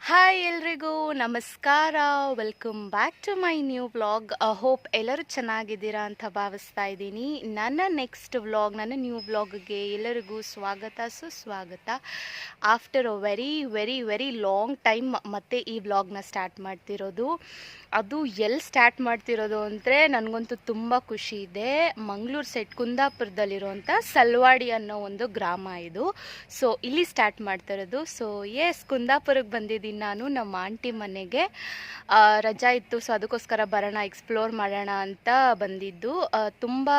Hi ಎಲ್ರಿಗೂ ನಮಸ್ಕಾರ. Welcome back to my new vlog. Hope ಎಲ್ಲರೂ ಚೆನ್ನಾಗಿದ್ದೀರಾ ಅಂತ ಭಾವಿಸ್ತಾ ಇದ್ದೀನಿ. ನನ್ನ ನೆಕ್ಸ್ಟ್ ವ್ಲಾಗ್, ನನ್ನ ನ್ಯೂ ವ್ಲಾಗ್ಗೆ ಎಲ್ಲರಿಗೂ ಸ್ವಾಗತ ಸುಸ್ವಾಗತ. After a very very very long time ಮತ್ತೆ ಈ ವ್ಲಾಗ್ನ ಸ್ಟಾರ್ಟ್ ಮಾಡ್ತಿರೋದು. ಅದು ಎಲ್ಲಿ ಸ್ಟಾರ್ಟ್ ಮಾಡ್ತಿರೋದು ಅಂದರೆ ನನಗಂತೂ ತುಂಬ ಖುಷಿ ಇದೆ. ಮಂಗಳೂರು ಸೈಡ್ ಕುಂದಾಪುರದಲ್ಲಿರುವಂಥ ಸಲ್ವಾಡಿ ಅನ್ನೋ ಒಂದು ಗ್ರಾಮ ಇದು. ಸೊ ಇಲ್ಲಿ ಸ್ಟಾರ್ಟ್ ಮಾಡ್ತಿರೋದು. ಸೊ ಎಸ್, ಕುಂದಾಪುರಕ್ಕೆ ಬಂದಿದ್ದೀನಿ ನಾನು ನಮ್ಮ ಆಂಟಿ ಮನೆಗೆ. ರಜಾ ಇತ್ತು, ಸೊ ಅದಕ್ಕೋಸ್ಕರ ಬರೋಣ, ಎಕ್ಸ್ಪ್ಲೋರ್ ಮಾಡೋಣ ಅಂತ ಬಂದಿದ್ದು. ತುಂಬ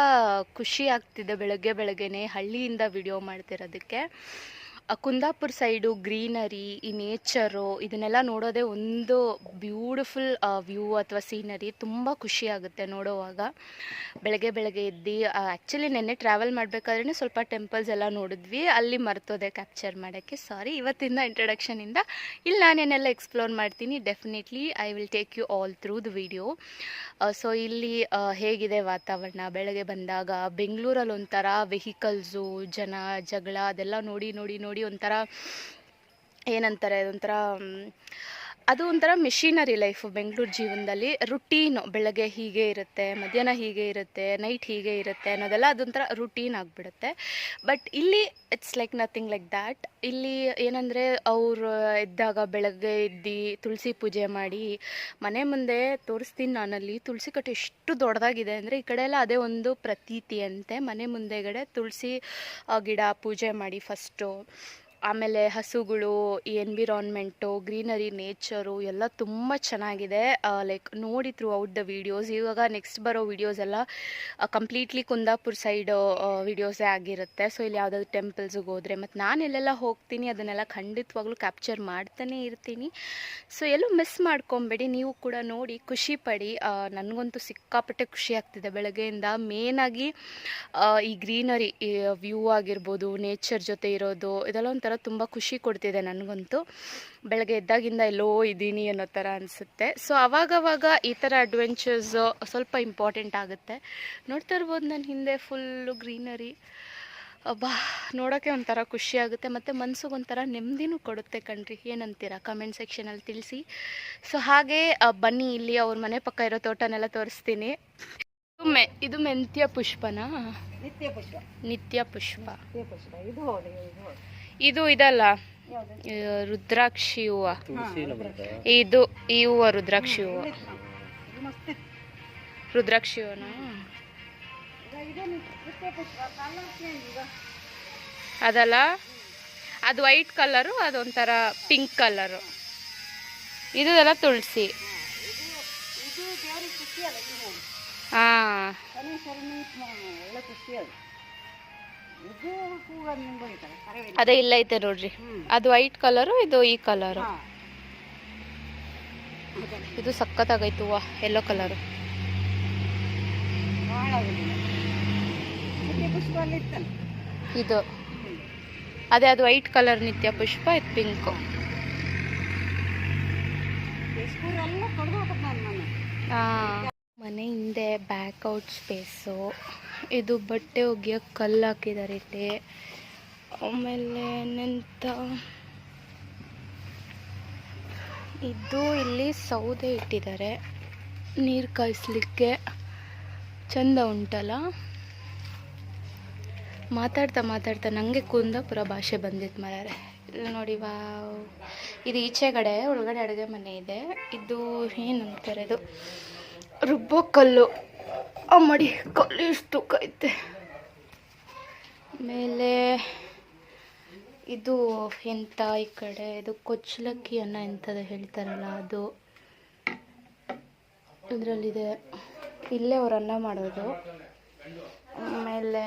ಖುಷಿ ಆಗ್ತಿದೆ ಬೆಳಗ್ಗೆನೇ ಹಳ್ಳಿಯಿಂದ ವಿಡಿಯೋ ಮಾಡ್ತಿರೋದಕ್ಕೆ. ಕುಂದಾಪುರ ಸೈಡು ಗ್ರೀನರಿ, ಈ ನೇಚರು ಇದನ್ನೆಲ್ಲ ನೋಡೋದೇ ಒಂದು ಬ್ಯೂಟಿಫುಲ್ ವ್ಯೂ ಅಥವಾ ಸೀನರಿ. ತುಂಬ ಖುಷಿ ಆಗುತ್ತೆ ನೋಡೋವಾಗ. ಬೆಳಗ್ಗೆ ಎದ್ದು ಆ್ಯಕ್ಚುಲಿ ನೆನ್ನೆ ಟ್ರಾವೆಲ್ ಮಾಡಬೇಕಾದ್ರೆ ಸ್ವಲ್ಪ ಟೆಂಪಲ್ಸ್ ಎಲ್ಲ ನೋಡಿದ್ವಿ, ಅಲ್ಲಿ ಮರ್ತೋದೆ ಕ್ಯಾಪ್ಚರ್ ಮಾಡೋಕ್ಕೆ. ಸಾರಿ, ಇವತ್ತಿಂದ ಇಂಟ್ರಡಕ್ಷನಿಂದ ಇಲ್ಲಿ ನಾನೇನೆಲ್ಲ ಎಕ್ಸ್ಪ್ಲೋರ್ ಮಾಡ್ತೀನಿ. Definitely I will take you all through the video. So ಇಲ್ಲಿ ಹೇಗಿದೆ ವಾತಾವರಣ ಬೆಳಗ್ಗೆ ಬಂದಾಗ. ಬೆಂಗಳೂರಲ್ಲಿ ಒಂಥರ ವೆಹಿಕಲ್ಸು, ಜನ, ಜಗಳ ಅದೆಲ್ಲ ನೋಡಿ ಒಂಥರ ಏನಂತಾರೆ, ಅದು ಒಂಥರ ಮೆಷಿನರಿ ಲೈಫು ಬೆಂಗಳೂರು ಜೀವನದಲ್ಲಿ. ರುಟೀನು, ಬೆಳಗ್ಗೆ ಹೀಗೆ ಇರುತ್ತೆ, ಮಧ್ಯಾಹ್ನ ಹೀಗೆ ಇರುತ್ತೆ, ನೈಟ್ ಹೀಗೆ ಇರುತ್ತೆ ಅನ್ನೋದೆಲ್ಲ ಅದೊಂಥರ ರುಟೀನ್ ಆಗಿಬಿಡುತ್ತೆ. ಬಟ್ ಇಲ್ಲಿ it's like nothing like that. ಇಲ್ಲಿ ಏನಂದರೆ ಅವರು ಎದ್ದಾಗ ಬೆಳಗ್ಗೆ ಎದ್ದು ತುಳಸಿ ಪೂಜೆ ಮಾಡಿ, ಮನೆ ಮುಂದೆ ತೋರಿಸ್ತೀನಿ ನಾನಲ್ಲಿ ತುಳಸಿ ಕಟ್ಟೆ ಎಷ್ಟು ದೊಡ್ಡದಾಗಿದೆ ಅಂದರೆ, ಈ ಕಡೆ ಎಲ್ಲ ಅದೇ ಒಂದು ಪ್ರತೀತಿ ಅಂತೆ. ಮನೆ ಮುಂದೆಗಡೆ ತುಳಸಿ ಗಿಡ ಪೂಜೆ ಮಾಡಿ ಫಸ್ಟು, ಆಮೇಲೆ ಹಸುಗಳು, ಈ ಎನ್ವಿರಾನ್ಮೆಂಟು, ಗ್ರೀನರಿ, ನೇಚರು ಎಲ್ಲ ತುಂಬ ಚೆನ್ನಾಗಿದೆ. ಲೈಕ್ ನೋಡಿ ಥ್ರೂ ಔಟ್ ದ ವೀಡಿಯೋಸ್. ಇವಾಗ ನೆಕ್ಸ್ಟ್ ಬರೋ ವೀಡಿಯೋಸ್ ಎಲ್ಲ ಕಂಪ್ಲೀಟ್ಲಿ ಕುಂದಾಪುರ ಸೈಡು ವೀಡಿಯೋಸೇ ಆಗಿರುತ್ತೆ. ಸೊ ಇಲ್ಲಿ ಯಾವುದಾದ್ರು ಟೆಂಪಲ್ಸಿಗೆ ಹೋದರೆ ಮತ್ತು ನಾನು ಎಲ್ಲೆಲ್ಲ ಹೋಗ್ತೀನಿ ಅದನ್ನೆಲ್ಲ ಖಂಡಿತವಾಗ್ಲೂ ಕ್ಯಾಪ್ಚರ್ ಮಾಡ್ತಾನೇ ಇರ್ತೀನಿ. ಸೊ ಎಲ್ಲೂ ಮಿಸ್ ಮಾಡ್ಕೊಬೇಡಿ, ನೀವು ಕೂಡ ನೋಡಿ ಖುಷಿ ಪಡಿ. ನನಗಂತೂ ಸಿಕ್ಕಾಪಟ್ಟೆ ಖುಷಿ ಆಗ್ತಿದೆ ಬೆಳಗ್ಗೆಯಿಂದ. ಮೇನಾಗಿ ಈ ಗ್ರೀನರಿ ವ್ಯೂ ಆಗಿರ್ಬೋದು, ನೇಚರ್ ಜೊತೆ ಇರೋದು, ಇದೆಲ್ಲ ಒಂಥರ ತುಂಬ ಖುಷಿ ಕೊಡ್ತಿದೆ ನನಗಂತೂ. ಬೆಳಗ್ಗೆ ಎದ್ದಾಗಿಂದ ಎಲ್ಲೋ ಇದ್ದೀನಿ ಅನ್ನೋ ಥರ ಅನಿಸುತ್ತೆ. ಸೊ ಅವಾಗವಾಗ ಈ ಥರ ಅಡ್ವೆಂಚರ್ಸು ಸ್ವಲ್ಪ ಇಂಪಾರ್ಟೆಂಟ್ ಆಗುತ್ತೆ. ನೋಡ್ತಾ ಇರ್ಬೋದು ನನ್ನ ಹಿಂದೆ ಫುಲ್ಲು ಗ್ರೀನರಿ. ನೋಡೋಕ್ಕೆ ಒಂಥರ ಖುಷಿ ಆಗುತ್ತೆ ಮತ್ತು ಮನಸ್ಸಿಗೆ ಒಂಥರ ನೆಮ್ಮದಿನೂ ಕೊಡುತ್ತೆ ಕಣ್ರಿ. ಏನಂತೀರಾ ಕಮೆಂಟ್ ಸೆಕ್ಷನಲ್ಲಿ ತಿಳಿಸಿ. ಸೊ ಹಾಗೆ ಬನ್ನಿ, ಇಲ್ಲಿ ಅವ್ರ ಮನೆ ಪಕ್ಕ ಇರೋ ತೋಟನೆಲ್ಲ ತೋರಿಸ್ತೀನಿ. ಇದು ಮೆಂತ್ಯ ಪುಷ್ಪನಾ? ನಿತ್ಯ ಪುಷ್ಪ. ಇದು ಇದಲ್ಲ, ರುದ್ರಾಕ್ಷಿ ಹೂವು. ಇದು ಈ ಹೂವು ರುದ್ರಾಕ್ಷಿ ಹೂವು. ರುದ್ರಾಕ್ಷಿ ಹೂವನಾ? ಅದಲ್ಲ, ಅದು ವೈಟ್ ಕಲರು, ಅದೊಂಥರ ಪಿಂಕ್ ಕಲರು. ಇದೆಲ್ಲ ತುಳಸಿ. ಹಾಂ, ಅದೇ ಇಲ್ಲ ಐತೆ ನೋಡ್ರಿ. ಅದು ವೈಟ್ ಕಲರು, ಇದು ಈ ಕಲರು. ಇದು ಸಖತ್ತಾಗೈತೆ ಹೂವು, ಯೆಲ್ಲೋ ಕಲರು. ಇದು ಅದೇ, ಅದು ವೈಟ್ ಕಲರ್ ನಿತ್ಯ ಪುಷ್ಪ, ಇದು ಪಿಂಕು. ಹಾಂ, ಮನೆ ಹಿಂದೆ ಬ್ಯಾಕ್ಔಟ್ ಸ್ಪೇಸು. ಇದು ಬಟ್ಟೆ ಒಗೆಯೋ ಕಲ್ಲು ಹಾಕಿದ್ದಾರೆ ಇಲ್ಲಿ. ಆಮೇಲೆ ನೆಂತ ಇದು ಇಲ್ಲಿ ಸೌದೆ ಇಟ್ಟಿದ್ದಾರೆ ನೀರು ಕಾಯಿಸ್ಲಿಕ್ಕೆ. ಚಂದ ಉಂಟಲ್ಲ. ಮಾತಾಡ್ತಾ ನನಗೆ ಕುಂದಾಪುರ ಭಾಷೆ ಬಂದಿತ್ತು ಮರರೆ. ಇಲ್ಲಿ ನೋಡಿ, ವಾವ್. ಇದು ಈಚೆಗಡೆ, ಒಳಗಡೆ ಅಡುಗೆ ಮನೆ ಇದೆ. ಇದು ಏನಂತಾರೆ, ಇದು ರುಬ್ಬೋ ಕಲ್ಲು. ಅಮ್ಮಡಿ, ಕಲ್ಲು ಇಷ್ಟು ಕೈತೆ. ಆಮೇಲೆ ಇದು ಎಂತ, ಈ ಕಡೆ ಇದು ಕೊಚ್ಚಲಕ್ಕಿ ಅನ್ನ ಎಂಥದ್ದು ಹೇಳ್ತಾರಲ್ಲ ಅದು ಇದರಲ್ಲಿದೆ. ಇಲ್ಲೇ ಅವ್ರು ಅನ್ನ ಮಾಡೋದು. ಆಮೇಲೆ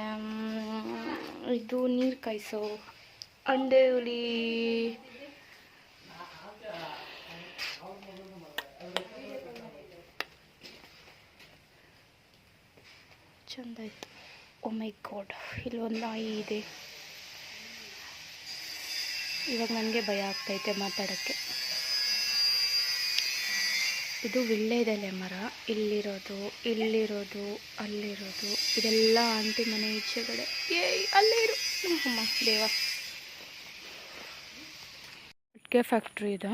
ಇದು ನೀರು ಕಾಯಿಸೋ ಅಂಡೆ ಹುಳಿ. ಚಂದ ಆಯ್ತು. ಓ ಮೈ ಗಾಡ್, ಇಲ್ಲೊಂದು ನಾಯಿ ಇದೆ. ಇವಾಗ ನನಗೆ ಭಯ ಆಗ್ತೈತೆ ಮಾತಾಡೋಕ್ಕೆ. ಇದು ವಿಳ್ಳೆದೆಲೆ ಮರ. ಇಲ್ಲಿರೋದು, ಅಲ್ಲಿರೋದು, ಇದೆಲ್ಲ ಆಂಟಿ ಮನೆ ಈಚೆಗಡೆ. ಅಲ್ಲೇ ಇರು ಅಮ್ಮ ದೇವ. ಅಡಿಕೆ ಫ್ಯಾಕ್ಟ್ರಿ ಇದು.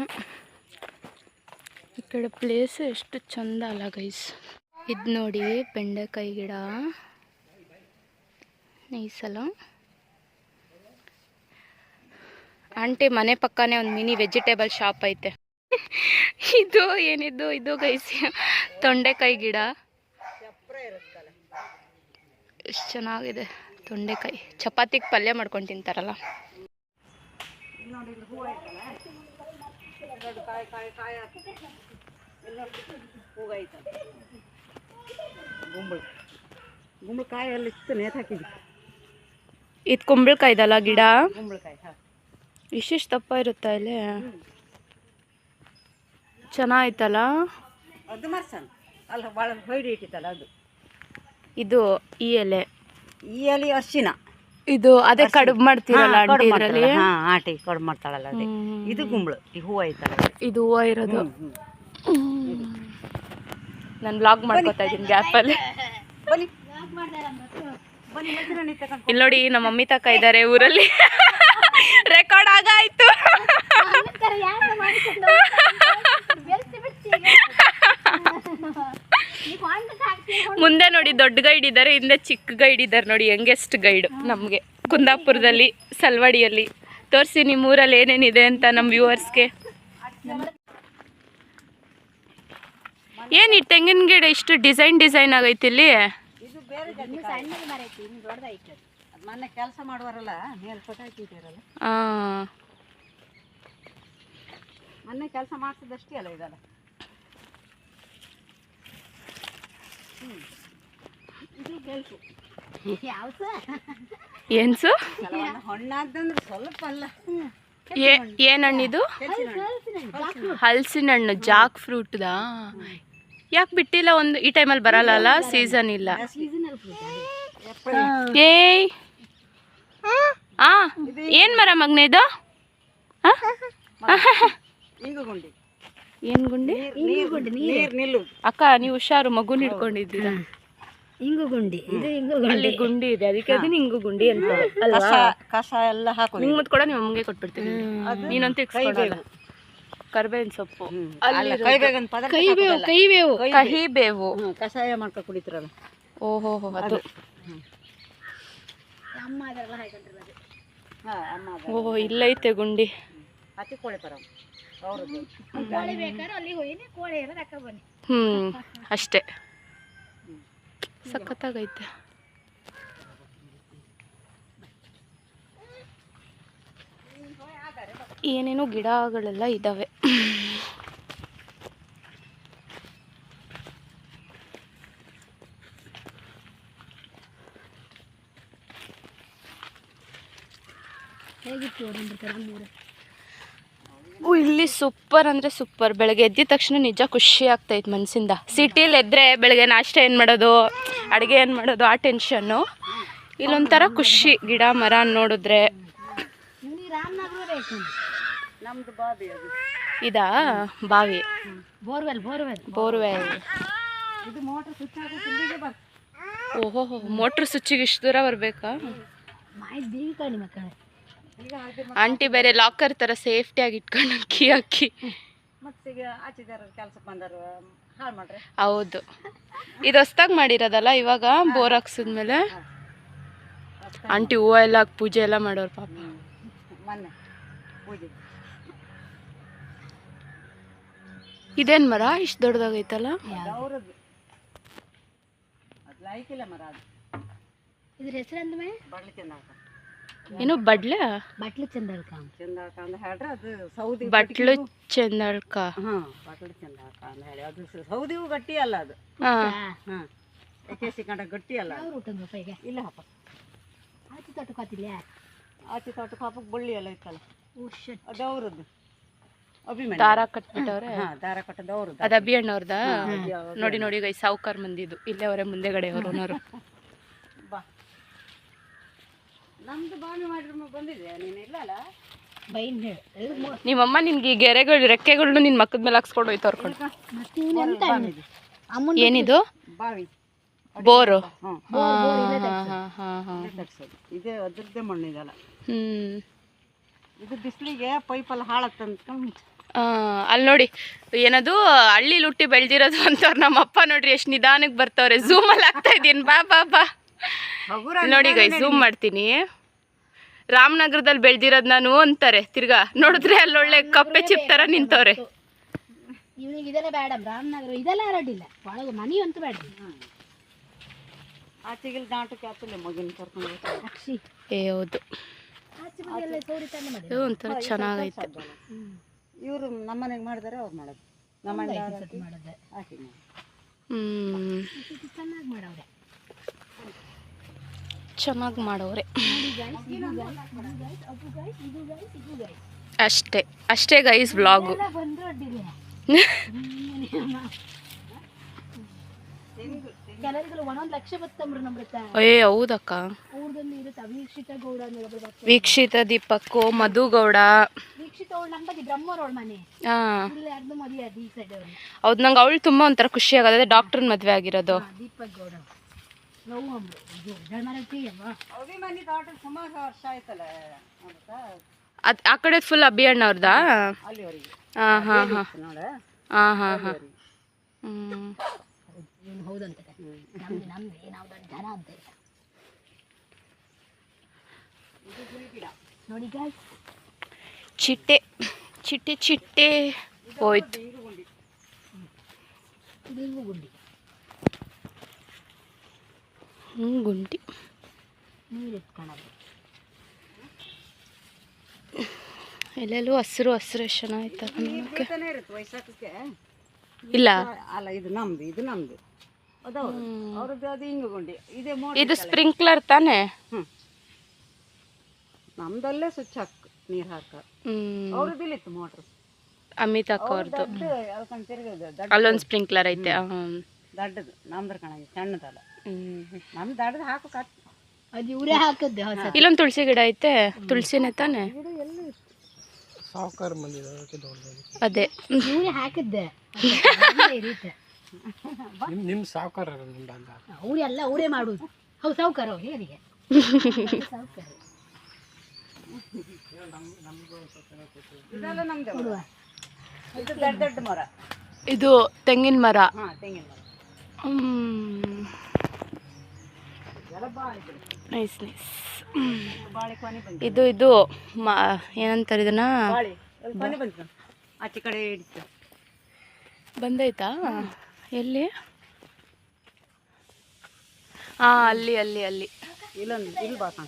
ಕಡೆ ಪ್ಲೇಸ್ ಎಷ್ಟು ಚಂದ ಅಲ್ಲ ಗೈಸ್. ಇದು ನೋಡಿ ಬೆಂಡೆಕಾಯಿ ಗಿಡ ನೈಸಲ್ಲ. ಆಂಟಿ ಮನೆ ಪಕ್ಕನೇ ಒಂದು ಮಿನಿ ವೆಜಿಟೇಬಲ್ ಶಾಪ್ ಐತೆ. ಇದು ಏನಿದು, ಇದು ಗೈಸ್ ತೊಂಡೆಕಾಯಿ ಗಿಡ. ಎಷ್ಟು ಚೆನ್ನಾಗಿದೆ ತೊಂಡೆಕಾಯಿ. ಚಪಾತಿಗೆ ಪಲ್ಯ ಮಾಡ್ಕೊಂಡು ತಿಂತಾರಲ್ಲ. ಗುಂಬಳಕಾಯಿ ಅಲ್ಲಿ ಇತ್ತು, ನೇತು ಹಾಕಿದ್ವಿ. ಇದು ಕುಂಬಳಕಾಯ್ದಲ್ಲ ಗಿಡ. ಗುಂಬಳಕಾಯಿ ಇಷ್ಟಿಷ್ಟು ದಪ್ಪ ಇರುತ್ತಾ ಇಲ್ಲಿ. ಚೆನ್ನಾಯ್ತಲ್ಲ. ಅದು ಮರ್ಸನ್ ಅಲ್ಲ, ಭಾಳ ಹೊಯ್ಡಿ ಇಟ್ಟಿತ್ತಲ್ಲ ಅದು. ಇದು ಈ ಎಲೆ, ಈ ಎಲೆ ಅರ್ಶಿನ. ಇದು ಅದೇ ಕಡುಬು ಮಾಡ್ತೀರಲ್ಲ ಆಂಟಿ ಇದರಲ್ಲಿ. ಆಂಟಿ ಕಡುಬು ಮಾಡ್ತಾಳಲ್ಲ ಅದೇ. ಇದು ಗುಂಬಳು, ಈ ಹೂವು ಐತಲ್ಲ ಇದು ಹೂವು ಇರೋದು. ನಾನು ವ್ಲಾಗ್ ಮಾಡ್ಕೊತಾ ಇದ್ದೀನಿ ಗ್ಯಾಪಲ್ಲಿ. ಇಲ್ಲಿ ನೋಡಿ ನಮ್ಮ ಮಮ್ಮಿ ತಕ್ಕ ಇದ್ದಾರೆ ಊರಲ್ಲಿ. ರೆಕಾರ್ಡ್ ಆಗಾಯ್ತು. ಮುಂದೆ ನೋಡಿ ದೊಡ್ಡ ಗೈಡ್ ಇದ್ದಾರೆ, ಹಿಂದೆ ಚಿಕ್ಕ ಗೈಡ್ ಇದ್ದಾರೆ. ನೋಡಿ ಯಂಗೆಸ್ಟ್ ಗೈಡ್ ನಮಗೆ ಕುಂದಾಪುರದಲ್ಲಿ ಸಲ್ವಾಡಿಯಲ್ಲಿ. ತೋರಿಸಿ ನಿಮ್ಮ ಊರಲ್ಲಿ ಏನೇನಿದೆ ಅಂತ ನಮ್ಮ ವ್ಯೂವರ್ಸ್ಗೆ. ಏನು ಈ ತೆಂಗಿನ ಗಿಡ ಇಷ್ಟು ಡಿಸೈನ್ ಆಗೈತಿ ಇಲ್ಲಿ. ಮೊನ್ನೆ ಕೆಲಸ ಮಾಡುವರಲ್ಲ, ಮೇಲ್ಪಟ್ಟು ಹಾಕಿಟ್ಟಿರಲ್ಲ. ಮೊನ್ನೆ ಕೆಲಸ ಮಾಡ್ತಿದ್ದಷ್ಟೇ ಅಲ್ಲ ಇದಲ್ಲ. ಏನ್ಸು ಹಣ್ಣಾದಂದ್ರೆ ಸ್ವಲ್ಪ ಅಲ್ಲ. ಏನು ಹಣ್ಣಿದು? ಹಲಸಿನ ಹಣ್ಣು, ಜಾಕ್ ಫ್ರೂಟ್ದಾ? ಯಾಕೆ ಬಿಟ್ಟಿಲ್ಲ? ಒಂದು ಈ ಟೈಮಲ್ಲಿ ಬರಲ್ಲ, ಸೀಸನ್ ಇಲ್ಲ. ಏಯ್ ಏನು ಮರ ಮಗ್ನೆ ಇದು? ಏನು ಗುಂಡಿ? ಅಕ್ಕ ನೀವು ಹುಷಾರು, ಮಗುನ ಹಿಡ್ಕೊಂಡಿದ್ದೀರಾ. ಇಂಗು ಗುಂಡಿ, ಇದು ಇಂಗು ಅಲ್ಲಿ ಗುಂಡಿ ಇದೆ, ಅದಕ್ಕೆ ಅದನ್ನ ಇಂಗು ಗುಂಡಿ ಅಂತ. ಕಸ ಎಲ್ಲ ಹಾಕೋ. ನಿಂಗೆ ಮುತ್ ಕೂಡ ನೀವು ಅಮ್ಮಗೆ ಕೊಟ್ಬಿಡ್ತೀನಿ. ನೀನಂತೂ ಇಕ್ಸ್ಕೊಳಲ್ಲ. ಕರ್ಬೇವಿನ ಸೊಪ್ಪು, ಕಹಿಬೇವು ಕಷಾಯ ಮಾಡ್ಕೊ ಕುಡಿತಿರಲ್ಲ. ಓಹೋ ಅದು. ಓಹೋ ಇಲ್ಲೈತೆ ಗುಂಡಿ. ಅಷ್ಟೇ. ಸಖತ್ತಾಗೈತೆ. ಏನೇನೋ ಗಿಡಗಳೆಲ್ಲ ಇದ್ದಾವೆ. ಇಲ್ಲಿ ಸೂಪರ್ ಅಂದರೆ ಸೂಪರ್. ಬೆಳಗ್ಗೆ ಎದ್ದಿದ ತಕ್ಷಣ ನಿಜ ಖುಷಿ ಆಗ್ತೈತೆ ಮನಸ್ಸಿಂದ. ಸಿಟಿಲಿ ಎದ್ದರೆ ಬೆಳಗ್ಗೆ ನಾಷ್ಟ ಏನು ಮಾಡೋದು, ಅಡುಗೆ ಏನು ಮಾಡೋದು, ಆ ಟೆನ್ಷನ್ನು. ಇಲ್ಲೊಂಥರ ಖುಷಿ ಗಿಡ ಮರ ನೋಡಿದ್ರೆ. ಇದಾ ಬಾವಿ? ಬೋರ್ವೆಲ್. ಓಹೋ ಮೋಟ್ರ್ ಸ್ವಿಚ್ಚಿಗೆ ಇಷ್ಟು ದೂರ ಬರಬೇಕಾ? ಆಂಟಿ ಬೇರೆ ಲಾಕರ್ ಥರ ಸೇಫ್ಟಿಯಾಗಿ ಇಟ್ಕೊಂಡು ಕೀ ಹಾಕಿ. ಹೌದು, ಇದು ಹೊಸ್ದಾಗಿ ಮಾಡಿರೋದಲ್ಲ ಇವಾಗ, ಬೋರ್ ಹಾಕ್ಸಿದ್ಮೇಲೆ. ಆಂಟಿ ಹೂವು ಎಲ್ಲ ಹಾಕಿ ಪೂಜೆ ಎಲ್ಲ ಮಾಡೋರು ಪಾಪ. ಇದೇನು ಮರ ಇಷ್ಟು ದೊಡ್ಡದಾಗೈತಲ್ಲ? ಇದ್ರ ಹೆಸರು ಏನು? ಬಟ್ಲು ಚಂದಳ್ಕ. ಬಟ್ಲು ಚಂದಳ್ಕ. ಸೌದಿವು ಗಟ್ಟಿ ಅಲ್ಲ ಅದು. ಗಟ್ಟಿ ಅಲ್ಲ. ಇಲ್ಲ ಹಪ್ಪ ಆಚೆ ತೋಟಕ್ಕೆ ಹಾತಿಲ್ಲ. ಆಚೆ ತೋಟಕ್ಕೆ ಹಪ್ಪಕ್ಕೆ ಬಳ್ಳಿ ಎಲ್ಲ ಇತ್ತಲ್ಲ, ಅದು ಅವ್ರದ್ದು. ದಾರ ಕಟ್ಬಿಟ್ಟವ್ರೆ. ದಾರ ಕಟ್ಟದ ಅವ್ರದ್ದು. ಅದು ಅಭಿ ಅಣ್ಣವ್ರದ. ನೋಡಿ ನೋಡಿ ಗೈ ಸಾವುಕಾರ ಮಂದಿದು ಇಲ್ಲೇ ಅವರೇ ಮುಂದೆಗಡೆ ಅವ್ರನ್ನೋರು. ಬಾ ನಮ್ದು ಬಾವಿ ಮಾಡಿದ್ರು ಬಂದಿದೆ, ನೀನು ಇಲ್ಲಲ್ಲ. ನಿಮ್ಮಮ್ಮ ನಿನ್ಗೆ ಈ ಗೆರೆಗಳು ರೆಕ್ಕೆಗಳನ್ನ ನಿನ್ನ ಮಕ್ಕದ ಮೇಲೆ ಹಾಕ್ಸ್ಕೊಂಡು ಹೋಯ್ತು ಅವ್ರ್ಕೊಂಡು. ಏನಿದು? ಬಾವಿ ಬೋರು. ಇದೇ ಅದ್ರದ್ದೇ ಮಣ್ಣಿದಲ್ಲ. ಇದು ಬಿಸಿಲಿಗೆ ಪೈಪಲ್ಲಿ ಹಾಳಾಗ್ತಂತ. ಅಲ್ಲಿ ನೋಡಿ ಏನದು ಹಳ್ಳಿ ಲುಟ್ಟಿ ಬೆಳೆದಿರೋದು ಅಂತವ್ರು ನಮ್ಮಪ್ಪ ನೋಡ್ರಿ ಎಷ್ಟು ನಿಧಾನಕ್ಕೆ ಬರ್ತವ್ರೆ. ಝೂಮಲ್ಲಿ ಆಗ್ತಾ ಇದ್ದೀನಿ, ಬಾ ಬಾ ಬಾ. ನೋಡಿ ಗೈ ಝೂಮ್ ಮಾಡ್ತೀನಿ. ರಾಮನಗರದಲ್ಲಿ ಬೆಳೆದಿರೋದು ನಾನು ಅಂತಾರೆ, ತಿರ್ಗಾ ನೋಡಿದ್ರೆ ಅಲ್ಲೊಳ್ಳೆ ಕಪ್ಪೆ ಚಿಪ್ ಥರ ನಿಂತವ್ರೆ. ಇವನಿಗೆ ಇದೆಲ್ಲ ಬೇಡ, ರಾಮನಗರ ಇದೆಲ್ಲ ಅರಡಿಲ್ಲ ಒಳಗೆ ಮನಿ ಅಂತೂ ಬೇಡ. ಆಚೆಗೆ ದಾಟಕ್ಕೆ ಆಗ್ತಿಲ್ಲ ಮಗನ ಕರ್ಕೊಂಡು ಅಕ್ಷಿ. ಏ ಹೌದು, ಒಂಥರ ಚೆನ್ನಾಗೈತೆ. ಇವರು ನಮ್ಮನೆಗೆ ಮಾಡಿದಾರೆ, ಅವ್ರು ಮಾಡೋದು ನಮ್ಮನೆ ಮಾಡೋದು. ಚೆನ್ನಾಗಿ ಮಾಡವ್ರೆ. ಅಷ್ಟೇ ಅಷ್ಟೇ ಗೈಸ್ ವ್ಲಾಗು. ಏ ಹೌದಕ್ಕ. ವೀಕ್ಷಿತ ದೀಪಕ್ಕು, ಮಧು ಗೌಡ. ಹೌದು, ನಂಗೆ ಅವಳು ತುಂಬ ಒಂಥರ ಖುಷಿ ಆಗೋದು. ಡಾಕ್ಟರ್ ಮದುವೆ ಆಗಿರೋದು. ಆ ಕಡೆ ಫುಲ್ ಅಭಿಯಣ್ಣ ಅವ್ರದಾ? ಹಾಂ ಹಾಂ ಹಾಂ ಹಾಂ ಹಾಂ ಹಾಂ. ಚಿಟ್ಟೆ ಚಿಟ್ಟೆ ಚಿಟ್ಟೆ ಹೋಯ್ತು. ಗುಂಡಿ ಎಲ್ಲೆಲ್ಲೂ ಹಸಿರು ಹಸಿರು ಎಷ್ಟು ಚೆನ್ನಾಗಿತ್ತು ನೋಡೋಕ್ಕೆ. ಇಲ್ಲ ಅಲ್ಲ, ಇದು ನಮ್ದು, ಇದು ನಮ್ದು, ಅವ್ರದ್ದು ಅದು ಹಿಂಗ ಗುಂಡಿ. ಇದೇ ಇದು ಸ್ಪ್ರಿಂಕ್ಲರ್ ತಾನೆ? ನಮ್ದಲ್ಲೇ ಸ್ವಿಚ್ ಹಾಕ ನೀರು ಹಾಕ. ಅವ್ರದ್ದು ಇಲ್ಲಿತ್ತು ಮೋಟ್ರ್, ಅಮಿತ್ ಅಕ್ಕ ಅವ್ರದ್ದು. ಅಲ್ಲೊಂದು ಸ್ಪ್ರಿಂಕ್ಲರ್ ಐತೆ. ದೊಡ್ಡದು ನಮ್ದ್ರ ಕಣ, ಸಣ್ಣದಲ್ಲ. ನಮ್ ದೊಡ್ಡದು ಹಾಕಕ್ ಅದು ಇವರೇ ಹಾಕದ್ದೆ. ಇಲ್ಲೊಂದು ತುಳಸಿ ಗಿಡ ಐತೆ, ತುಳಸಿನೇ ತಾನೆ? ಅದೇ ಇವರೇ ಹಾಕಿದ್ದೆ. ನಿಮ್ ಸಾವುಕಾರ ಅವರೆಲ್ಲ ಅವರೇ ಮಾಡುದು. ಹೌದು, ಸಾವುಕಾರ ಹೇಗೆ ಇದೆಲ್ಲ ನಮ್ದು. ಇದು ದೊಡ್ಡ ದೊಡ್ಡ ಮರ, ಇದು ತೆಂಗಿನ ಮರ. ತೆಂಗಿನ ಮರ. Nice nice. ಇದು ಇದು ಏನಂತಾರೆ ಇದನ್ನ? ಆಚೆ ಕಡೆ ಹಿಡಿತು. ಬಂದೈತಾ? ಎಲ್ಲಿ? ಹಾಂ, ಅಲ್ಲಿ ಅಲ್ಲಿ ಅಲ್ಲಿ ಇಲ್ಲೊಂದು ಇಲ್ಲಿ ಬಾ ಕಾಣ.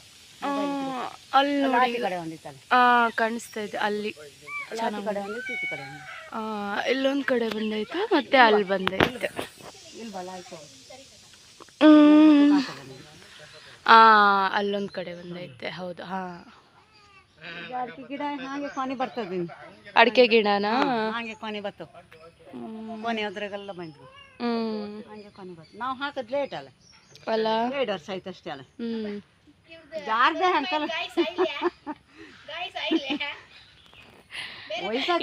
ಅಲ್ಲಿ ನೋಡಿ, ಕಡೆ ಒಂದಿತ್ತಲ್ಲ. ಕಾಣಿಸ್ತಾ ಇದೆ ಅಲ್ಲಿ. ಕಡೆ ಒಂದು, ಈಚೆ ಕಡೆ ಒಂದು. ಇಲ್ಲೊಂದು ಕಡೆ ಬಂದೈತೆ, ಮತ್ತೆ ಅಲ್ಲಿ ಬಂದೈತೆ. ಇಲ್ಲಿ ಬಲ ಆಯ್ತು. ಅಲ್ಲೊಂದು ಕಡೆ ಬಂದೈತೆ. ಹೌದು. ಹಾಂ, ಅಡಿಕೆ ಗಿಡ ಹಾಗೆ ಕೊನೆ ಬರ್ತದೆ. ಅಡಿಕೆ ಗಿಡನಾ? ಹಾಗೆ ಕೊನೆ ಬರ್ತವೆ. ಕೊನೆ ಅದ್ರಾಗೆಲ್ಲ ಬಂದ್ವು. ಹಾಗೆ ಕೊನೆ ಬರ್ತವೆ. ನಾವು ಹಾಕೋದು ಲೇಟ್ ಅಲ್ಲ, 2 ವರ್ಷ ಆಯ್ತು ಅಷ್ಟೇ ಅಲ್ಲ. ಜಾರ್ದೆ ಅಂತಲ್ಲ.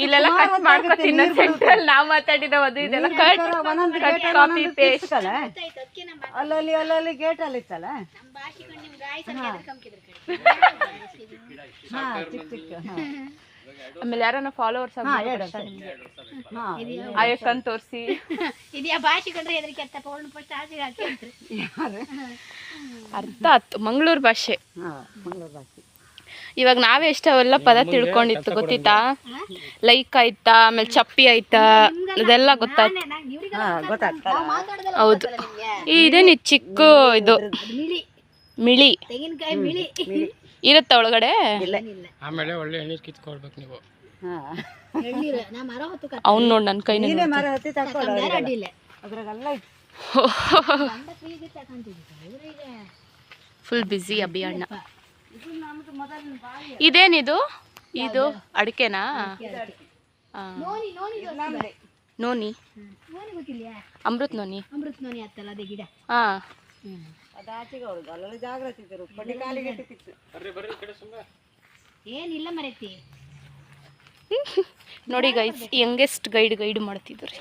ಇಲ್ಲೆಲ್ಲ ಕಟ್ ಮಾಡ್ಕೊತೀನಿ. ನಾವು ಮಾತಾಡಿದ ಅದು ಇದೆಲ್ಲ ಕಟ್ ಕಾಪಿ ಪೇಸ್ಟ್. ಅಲ್ಲಲ್ಲಿ ಅಲ್ಲಲ್ಲಿ ಗೇಟ್ ಅಲ್ಲಿ ಇತ್ತಲ್ಲ. ಚಿಕ್ಕ ಚಿಕ್ಕ. ಆಮೇಲೆ ಯಾರನ್ನ ಫಾಲೋವರ್ಸ್ ಆಯಕ್ಕಂತ ತೋರಿಸಿ ಅರ್ಥ ಆಯ್ತು. ಮಂಗಳೂರು ಭಾಷೆ. ಇವಾಗ ನಾವೇ ಎಷ್ಟು ಅವೆಲ್ಲ ಪದ ತಿಳ್ಕೊಂಡಿತ್ತು ಗೊತ್ತಿತ್ತಾ? ಲೈಕ್ ಆಯ್ತಾ, ಆಮೇಲೆ ಚಪ್ಪಿ ಆಯ್ತಾ, ಅದೆಲ್ಲ ಗೊತ್ತಾಯ್ತು. ಹೌದು. ಇದೇನು ಚಿಕ್ಕ ಇದು ಮಿಳಿ ಇರುತ್ತ ಒಳಗಡೆ? ಆಮೇಲೆ ಒಳ್ಳೆ ಎಣ್ಣೆ ಕಿತ್ಕೊಳ್ಬೇಕು ನೀವು. ಅವ್ನು ನೋಡಿ ನನ್ನ ಕೈನ ಫುಲ್ ಬ್ಯುಸಿ ಅಭಿಯಣ್ಣ. ಇದೇನಿದು? ಇದು ಅಡಿಕೆನಾ? Noni, Amrit noni. ಹಾ, ಏನಿಲ್ಲ ಮರೈತಿ ನೋಡಿ ಗೈಸ್, ಯಂಗೆಸ್ಟ್ ಗೈಡ್ ಮಾಡ್ತಿದ್ರು.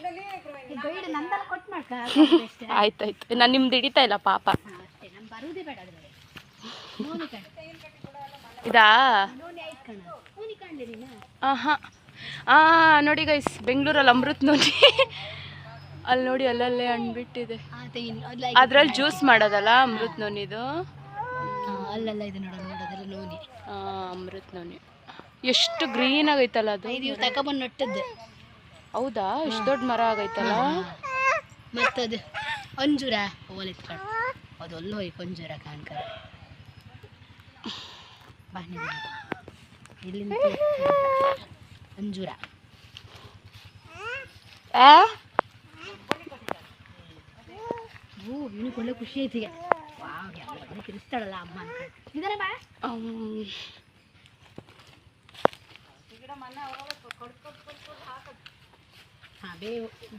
ಆಯ್ತಾಯ್ತು, ನಾನು ನಿಮ್ದು ಹಿಡಿತಾ ಇಲ್ಲ ಪಾಪ. ಇದಾ? ಹಾಂ, ನೋಡಿ ಗೈಸ್, ಬೆಂಗಳೂರಲ್ಲಿ ಅಮೃತ್ ನೋಡಿ ಅಲ್ಲಿ ನೋಡಿ ಅಲ್ಲಲ್ಲೇ ಹಣ್ಬಿಟ್ಟಿದೆ. ಅದ್ರಲ್ಲಿ ಜ್ಯೂಸ್ ಮಾಡೋದಲ್ಲ ಅಮೃತ್ ನೋನಿದು. ಅಲ್ಲೆಲ್ಲ ಇದೆ ನೋಡೋದೆಲ್ಲ ನೋನಿ. ಅಮೃತ್ ನೋನಿ ಎಷ್ಟು ಗ್ರೀನ್ ಆಗೈತಲ್ಲ ಅದು. ಇದು ತಗೊಬಂದು ನಟ್ಟದ್ದು. ಹೌದಾ, ಎಷ್ಟು ದೊಡ್ಡ ಮರ ಆಗೈತಲ್ಲ. ಮತ್ತದು ಅಂಜೂರ ಓಲೆತ್ಕೊಂಡು ಅದು ಅಲ್ಲೋ ಈ ಅಂಜೂರ ಕಾಣ್ಕರ ಇಲ್ಲಿಂದ ಅಂಜೂರ. ಇವನಿಗೆ ಒಳ್ಳೆ ಖುಷಿ ಐತಿ ಈಗ. ತಿರ್ಸ್ತಾಳಲ್ಲ ಅಮ್ಮ ಅನ್ಕೊಂಡು ಬಾ.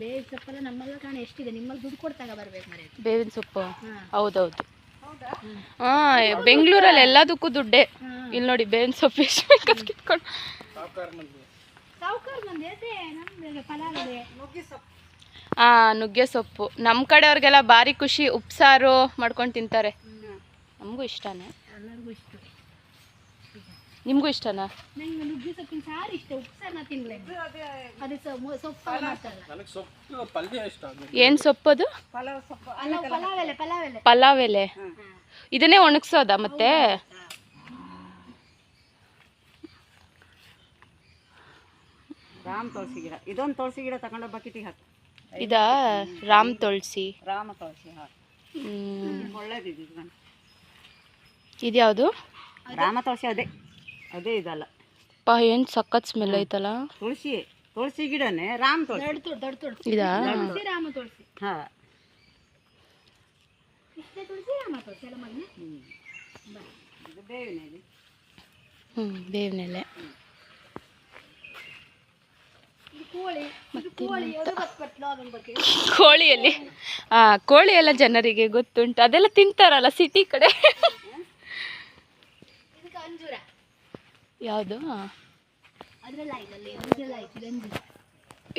ಬೇವಿನ ಸೊಪ್ಪೆಲ್ಲ ನಮ್ಮೆಲ್ಲ ಕಾಣ ಎಷ್ಟಿದೆ, ನಿಮ್ಮಲ್ಲಿ ದುಡ್ಡು ಕೊಡ್ತಾಗ ಬರ್ಬೇಕು ಮರೆ. ಬೇವಿನ ಸೊಪ್ಪು ಹೌದೌದು. ಬೆಂಗಳೂರಲ್ಲಿ ಎಲ್ಲದಕ್ಕೂ ದುಡ್ಡೇ. ಇಲ್ಲಿ ನೋಡಿ ಬೇವಿನ ಸೊಪ್ಪು ಎಷ್ಟು ಬೇಕಾದ್ರೆ ಕಿತ್ಕೊಂಡು. ನುಗ್ಗೆ ಸೊಪ್ಪು ನಮ್ಮ ಕಡೆಯವ್ರಿಗೆಲ್ಲ ಭಾರಿ ಖುಷಿ. ಉಪ್ಸಾರು ಮಾಡ್ಕೊಂಡು ತಿಂತಾರೆ. ನಮಗೂ ಇಷ್ಟನೇ. ಎಲ್ಲರಿಗೂ ಇಷ್ಟ. ನಿಮಗೂ ಇಷ್ಟನಾ? ನಂಗೆ ನುಗ್ಗೆ ಸೊಪ್ಪಿನ ಸಾರು ಇಷ್ಟ, ಉಪ್ಸಾರನ್ನ ತಿನ್ಲೆ. ಅದು ಸೊಪ್ಪು ಮಾಡ್ತಾರಲ್ಲ. ಏನು ಸೊಪ್ಪು ಅದು? ಪಲಾವ್ ಎಲೆ. ಇದನ್ನೇ ಒಣಗಿಸೋದಾ ಮತ್ತೆ? ರಾಮ ತುಳಸಿ ಗಿಡ, ಇದೊಂದು ತುಳಸಿ ಗಿಡ ತಗೊಂಡು ಬಕೆಟಿಗೆ ಹಾಕಿ. ಇದಾ ರಾಮ ತುಳಸಿ? ರಾಮ ತುಳಸಿ ಒಳ್ಳೇದಿದೆ. ಇದ್ಯಾವುದು? ರಾಮ ತುಳಸಿ ಅದೇ ಅದೇ ಇದಲ್ಲ. ಏನು ಸಖತ್ ಸ್ಮೆಲ್ ಐತಲ್ಲ. ತುಳಸಿ ಗಿಡನೇ ರಾಮ ತುಳಸಿ. ಇದಾ? ರಾಮ ತುಳಸಿ. ಹಾಂ, ತುಳಸಿ ರಾಮ ತುಳಸಿ ಎಲ್ಲ ಮಗನೇ. ಇದು ಬೇವಿನ ಎಲೆ. ಬೇವಿನ ಎಲೆ. ಕೋಳಿಯಲ್ಲಿ ಕೋಳಿ ಎಲ್ಲ ಜನರಿಗೆ ಗೊತ್ತುಂಟು, ಅದೆಲ್ಲ ತಿಂತಾರಲ್ಲ ಸಿಟಿ ಕಡೆ. ಯಾವುದು?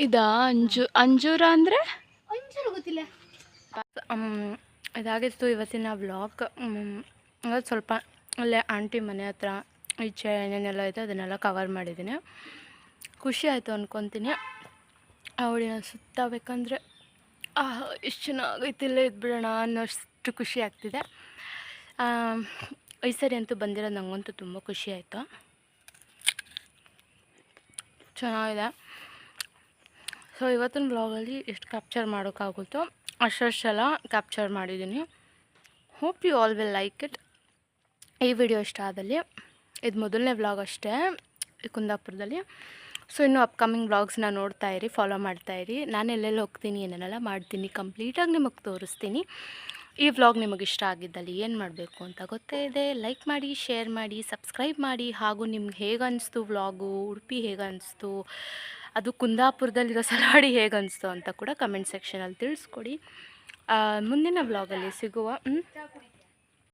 ಇದಾ ಅಂಜೂರ ಅಂದರೆ? ಗೊತ್ತಿಲ್ಲ. ಇದಾಗಿತ್ತು ಇವತ್ತಿನ ವ್ಲಾಗ್. ಸ್ವಲ್ಪ ಅಲ್ಲೇ ಆಂಟಿ ಮನೆ ಹತ್ರ ಈಚೆ ಏನೇನೆಲ್ಲ ಐತೆ ಅದನ್ನೆಲ್ಲ ಕವರ್ ಮಾಡಿದ್ದೀನಿ. ಖುಷಿ ಆಯಿತು ಅಂದ್ಕೊತೀನಿ. ಅವಳಿನ ಸುತ್ತಬೇಕಂದ್ರೆ ಎಷ್ಟು ಚೆನ್ನಾಗೈತೆ, ಇಲ್ಲೇ ಇದ್ಬಿಡೋಣ ಅನ್ನೋಷ್ಟು ಖುಷಿ ಆಗ್ತಿದೆ. ಈ ಸರಿ ಅಂತೂ ಬಂದಿರೋದು ನನಗಂತೂ ತುಂಬ ಖುಷಿ ಆಯಿತು. ಚೆನ್ನಾಗಿದೆ. ಸೊ ಇವತ್ತಿನ ಬ್ಲಾಗಲ್ಲಿ ಎಷ್ಟು ಕ್ಯಾಪ್ಚರ್ ಮಾಡೋಕ್ಕಾಗುತ್ತೋ ಅಷ್ಟೆಲ್ಲ ಕ್ಯಾಪ್ಚರ್ ಮಾಡಿದ್ದೀನಿ. Hope you all will like it. ಈ ವಿಡಿಯೋ ಇಷ್ಟ ಆದಲ್ಲಿ, ಇದು ಮೊದಲನೇ ವ್ಲಾಗ್ ಅಷ್ಟೇ ಈ ಕುಂದಾಪುರದಲ್ಲಿ. ಸೊ ಇನ್ನೂ ಅಪ್ಕಮಿಂಗ್ ವ್ಲಾಗ್ಸ್ನ ನೋಡ್ತಾಯಿರಿ, ಫಾಲೋ ಮಾಡ್ತಾಯಿರಿ. ನಾನು ಎಲ್ಲೆಲ್ಲಿ ಹೋಗ್ತೀನಿ, ಏನೇನೆಲ್ಲ ಮಾಡ್ತೀನಿ ಕಂಪ್ಲೀಟಾಗಿ ನಿಮಗೆ ತೋರಿಸ್ತೀನಿ. ಈ ವ್ಲಾಗ್ ನಿಮಗೆ ಇಷ್ಟ ಆಗಿದ್ದಲ್ಲಿ ಏನು ಮಾಡಬೇಕು ಅಂತ ಗೊತ್ತೇ ಇದೆ. ಲೈಕ್ ಮಾಡಿ, ಶೇರ್ ಮಾಡಿ, ಸಬ್ಸ್ಕ್ರೈಬ್ ಮಾಡಿ. ಹಾಗೂ ನಿಮ್ಗೆ ಹೇಗೆ ಅನಿಸ್ತು ವ್ಲಾಗು, ಉಡುಪಿ ಹೇಗೆ ಅನಿಸ್ತು, ಅದು ಕುಂದಾಪುರದಲ್ಲಿರೋ ಸಲಾಡಿ ಹೇಗೆ ಅನಿಸ್ತು ಅಂತ ಕೂಡ ಕಮೆಂಟ್ ಸೆಕ್ಷನಲ್ಲಿ ತಿಳಿಸ್ಕೊಡಿ. ಮುಂದಿನ ವ್ಲಾಗಲ್ಲಿ ಸಿಗುವ.